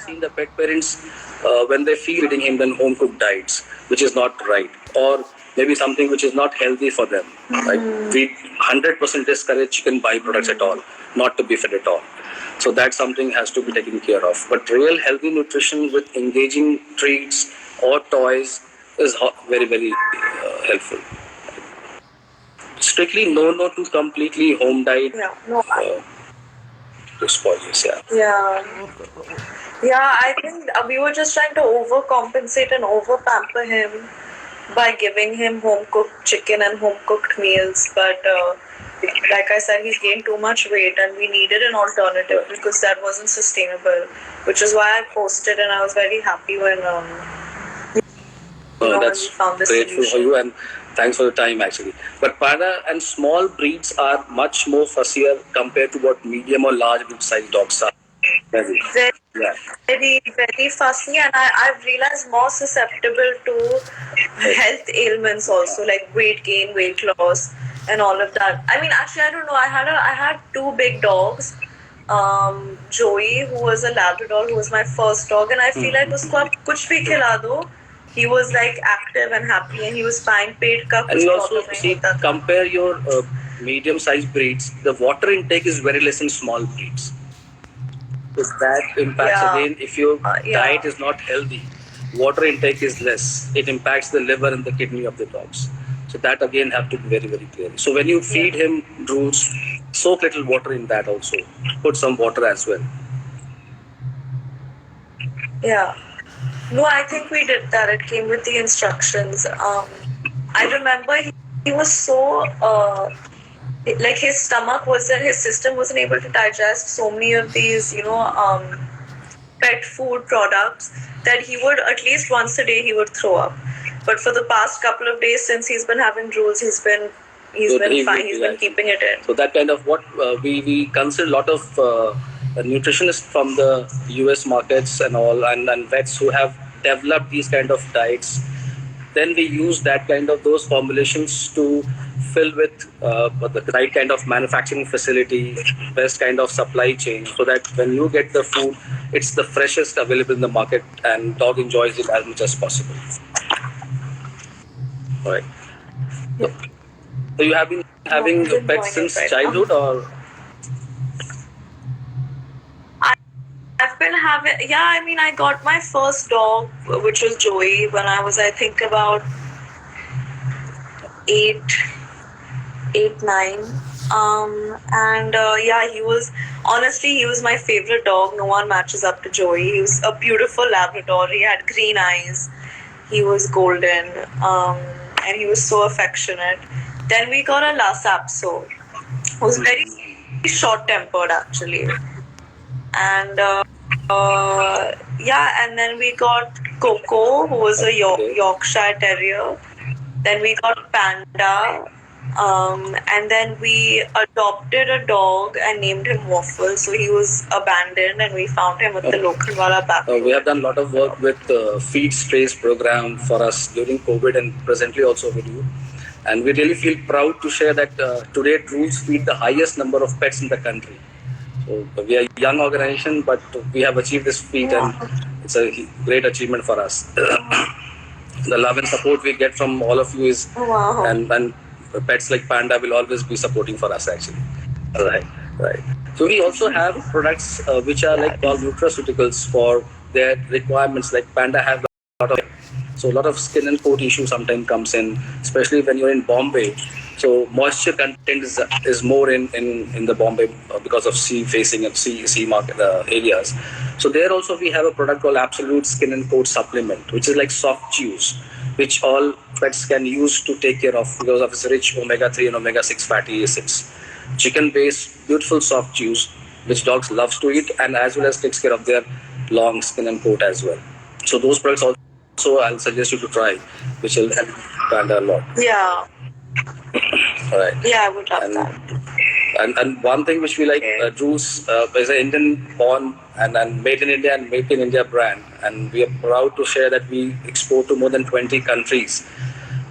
seen the pet parents when they feed feeding him then home cooked diets, which is not right, or maybe something which is not healthy for them. Right? We 100% discourage chicken byproducts at all, not to be fed at all. So that something has to be taken care of. But real healthy nutrition with engaging treats or toys is very, very helpful. Strictly no to completely home diet. Yeah, no. To spoil this, Yeah. Yeah, I think we were just trying to overcompensate and over-pamper him by giving him home-cooked chicken and home-cooked meals. But like I said, he's gained too much weight and we needed an alternative because that wasn't sustainable, which is why I posted and I was very happy when that's we found this grateful solution. for you and thanks for the time actually. But panda and small breeds are much more fussier compared to what medium or large breed size dogs are. Very, yeah. Very fussy, and I've realized more susceptible to health ailments also, like weight gain, weight loss, and all of that. I mean, actually, I don't know. I had two big dogs. Joey, who was a Labrador, who was my first dog, and I feel like usko aap kuch bhi khila do, he was like active and happy, and he was fine. Pet ka And kuch you also problem nahi see, hota tha. compare your medium-sized breeds. The water intake is very less in small breeds. So that impacts again. If your diet is not healthy, water intake is less. It impacts the liver and the kidney of the dogs. So that again have to be very, very clear. So when you feed him drools, soak little water in that also. Put some water as well. Yeah. No, I think we did that. It came with the instructions. I remember he was so like his stomach wasn't, his system wasn't able to digest so many of these, pet food products that he would at least once a day he would throw up. But for the past couple of days since he's been having drools, he's been fine. He's been keeping it in. So that kind of what we consider a lot of nutritionists from the US markets and all and vets who have developed these kind of diets. Then we use that kind of those formulations to fill with the right kind of manufacturing facility, best kind of supply chain, so that when you get the food, it's the freshest available in the market and dog enjoys it as much as possible. All right. So you have been having pets since childhood, or? I've been having, I mean, I got my first dog, which was Joey, when I was, I think, about 8, 9. He was, honestly, he was my favorite dog. No one matches up to Joey. He was a beautiful Labrador. He had green eyes. He was golden. And he was so affectionate. Then we got a Lhasa Apso, who was very short-tempered, actually. And and then we got Coco, who was a Yorkshire Terrier. Then we got Panda, and then we adopted a dog and named him Waffle. So he was abandoned, and we found him at the local wala back. We have done a lot of work with Feed Strays program for us during COVID and presently also with you. And we really feel proud to share that today Drools feed the highest number of pets in the country. So we are a young organization, but we have achieved this feat and it's a great achievement for us. The love and support we get from all of you is, and pets like Panda will always be supporting for us actually. Right. So we also have products which are like called nutraceuticals for their requirements. Like Panda have a lot of skin and coat issue sometimes comes in, especially when you're in Bombay. So moisture content is more in the Bombay because of sea facing and sea market areas. So there also we have a product called Absolute Skin and Coat Supplement, which is like soft chews, which all pets can use to take care of because of its rich omega-3 and omega-6 fatty acids. Chicken-based, beautiful soft chews, which dogs loves to eat and as well as takes care of their long skin and coat as well. So those products also I'll suggest you to try, which will help Panda a lot. Yeah. Right. Yeah, I would love that. And one thing which we like, Drools is an Indian born and made in India and made in India brand. And we are proud to share that we export to more than 20 countries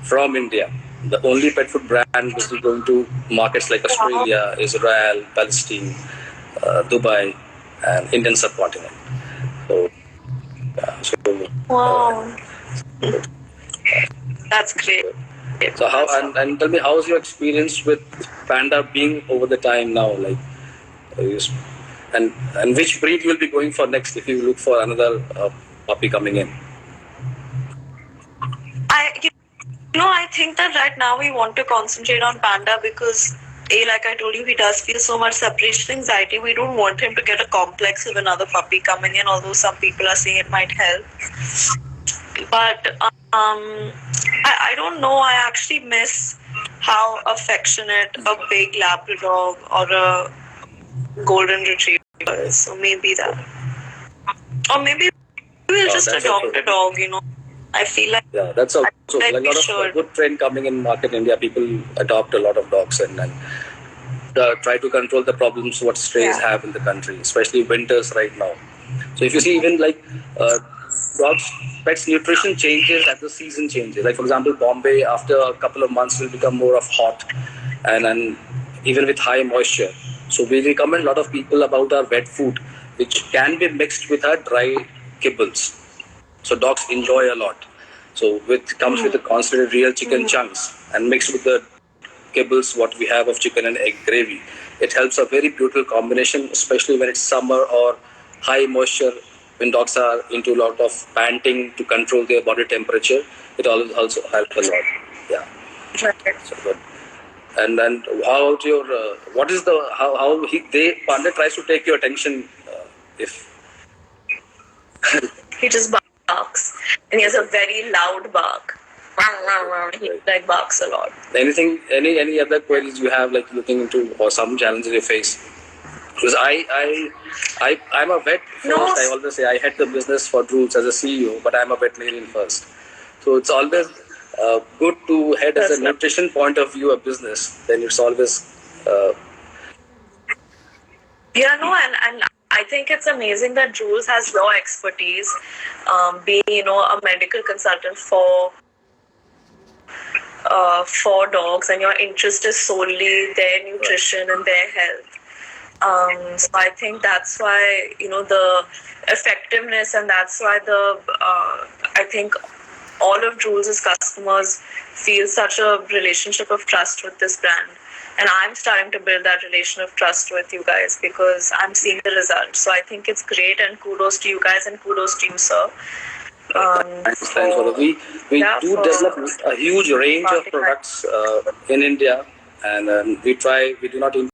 from India. The only pet food brand which is going to markets like Australia, Israel, Palestine, Dubai, and Indian subcontinent. So Wow. That's great. So how and tell me, how's your experience with Panda being over the time now? Like, and which breed you will be going for next if you look for another puppy coming in? I think that right now we want to concentrate on Panda because like I told you, he does feel so much separation anxiety. We don't want him to get a complex of another puppy coming in, although some people are saying it might help. But I don't know. I actually miss how affectionate a big Labrador or a golden retriever is. So maybe that. Or maybe we'll just adopt a dog, I feel like that's also like a lot of good trend coming in market in India. People adopt a lot of dogs and try to control the problems what strays have in the country, especially winters right now. So if you see even like dogs, pets nutrition changes as the season changes. Like for example, Bombay after a couple of months will become more of hot and even with high moisture. So we recommend a lot of people about our wet food, which can be mixed with our dry kibbles. So dogs enjoy a lot. So comes with a concentrated real chicken chunks and mixed with the kibbles what we have of chicken and egg gravy. It helps a very beautiful combination, especially when it's summer or high moisture. When dogs are into a lot of panting to control their body temperature, it also helps a lot. Yeah. Right. So good. And then how about your what is the how Panda tries to take your attention if he just barks and he has a very loud bark. He like barks a lot. Any other queries you have like looking into or some challenges you face? Because I'm a vet first. No. I always say I head the business for Rules as a CEO, but I'm a veterinarian first. So it's always good to head as a nutrition point of view a business. Then it's always. And I think it's amazing that Jules has your expertise, being a medical consultant for dogs, and your interest is solely their nutrition and their health. So I think that's why the effectiveness, and that's why I think all of Jules' customers feel such a relationship of trust with this brand. And I'm starting to build that relation of trust with you guys because I'm seeing the results. So I think it's great, and kudos to you guys and kudos to you, sir. Thanks for that. We do develop a huge range of products in India, and we do not